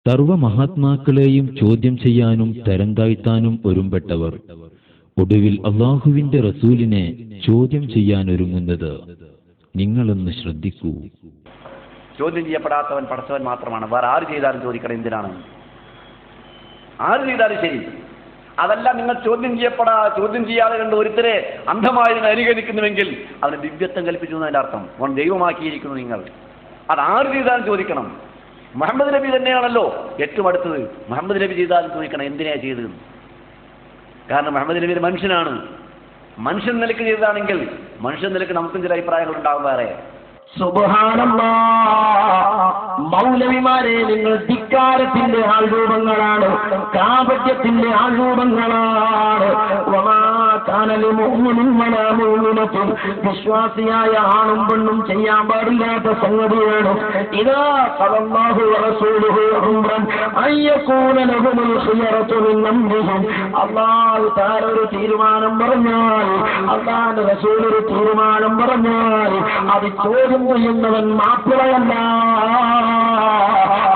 സർവ മഹാത്മാക്കളെയും ചോദ്യം ചെയ്യാനും തരം താഴ്ത്താനും ഒരുമ്പെട്ടവർ ഒടുവിൽ അള്ളാഹുവിന്റെ റസൂലിനെ ചോദ്യം ചെയ്യാൻ ഒരുങ്ങുന്നത് നിങ്ങളൊന്ന് ശ്രദ്ധിക്കൂ. ചോദ്യം ചെയ്യപ്പെടാത്തവൻ പടച്ചവൻ മാത്രമാണ്. വേറെ ആര് ചെയ്താലും ചോദിക്കണം എന്തിനാണ്? ആര് ചെയ്താലും ശരി. അതല്ല, നിങ്ങൾ ചോദ്യം ചെയ്യാതെ കണ്ട് ഒരുത്തരെ അന്ധമായി നിങ്ങൾ അനുകരിക്കുന്നുവെങ്കിൽ അതിന് ദിവ്യത്വം കൽപ്പിച്ചു എന്നതിന്റെ അർത്ഥം. അവൻ ദൈവമാക്കിയിരിക്കുന്നു നിങ്ങൾ. അത് ആര് ചെയ്താലും ചോദിക്കണം. മുഹമ്മദ് നബി തന്നെയാണല്ലോ ഏറ്റവും അടുത്തത്. മുഹമ്മദ് നബി ചെയ്താലും ചോദിക്കണം എന്തിനാ ചെയ്തത്. കാരണം മുഹമ്മദ് നബി ഒരു മനുഷ്യനാണ്. മനുഷ്യൻ നിലയ്ക്ക് ചെയ്തതാണെങ്കിൽ മനുഷ്യൻ നിലയ്ക്ക് നമുക്കും ചില അഭിപ്രായങ്ങൾ ഉണ്ടാവും വേറെ. മൗലവിമാരെ, നിങ്ങൾ ധിക്കാരത്തിന്റെ ആൾരൂപങ്ങളാണ്, കാപട്യത്തിന്റെ ആൾരൂപങ്ങളാണ്. വിശ്വാസിയായ ആണും പെണ്ണും ചെയ്യാൻ പാടില്ലാത്ത സംഗതിയാണ്. ഇതാ ഖലല്ലാഹു വറസൂലുഹു അംറൻ അയ്യകൂന ലഹുൽ ഖിയറതു മിൻ അംരിഹിം. അല്ലാഹു തആല ഒരു തീരുമാനം പറഞ്ഞാൽ, അല്ലാഹുവിന്റെ റസൂൽ ഒരു തീരുമാനം പറഞ്ഞാൽ അത് ചോദ്യം ചെയ്യുന്നവൻ മാപ്പിളയല്ല,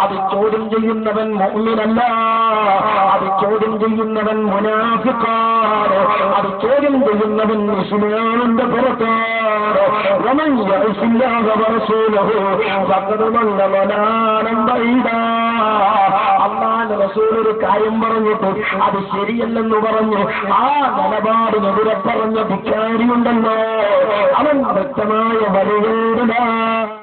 അത് ചോദ്യം ചെയ്യുന്നവൻ മുഅ്മിനല്ല, അത് ചോദ്യം ചെയ്യുന്നവൻ മുനാഫിഖാണ്, അത് ചോദ്യം ചെയ്യുന്നവൻ ഇസ്ലാമിന്റെ പുറത്താണ്. വമൻ യഅസില്ലാഹ വറസൂലഹു ഫഖദ് ളല്ല ളലാലൻ ബഈദാ. അല്ലാഹുവിന്റെ റസൂൽ ഒരു കാര്യം പറഞ്ഞിട്ട് അത് ശരിയല്ലെന്ന് പറഞ്ഞു ആ നിലപാടിനെതിരെ പറഞ്ഞ ധിക്കാരിയുണ്ടല്ലോ, അവൻ വ്യക്തമായ വഴികേടിലാണ്.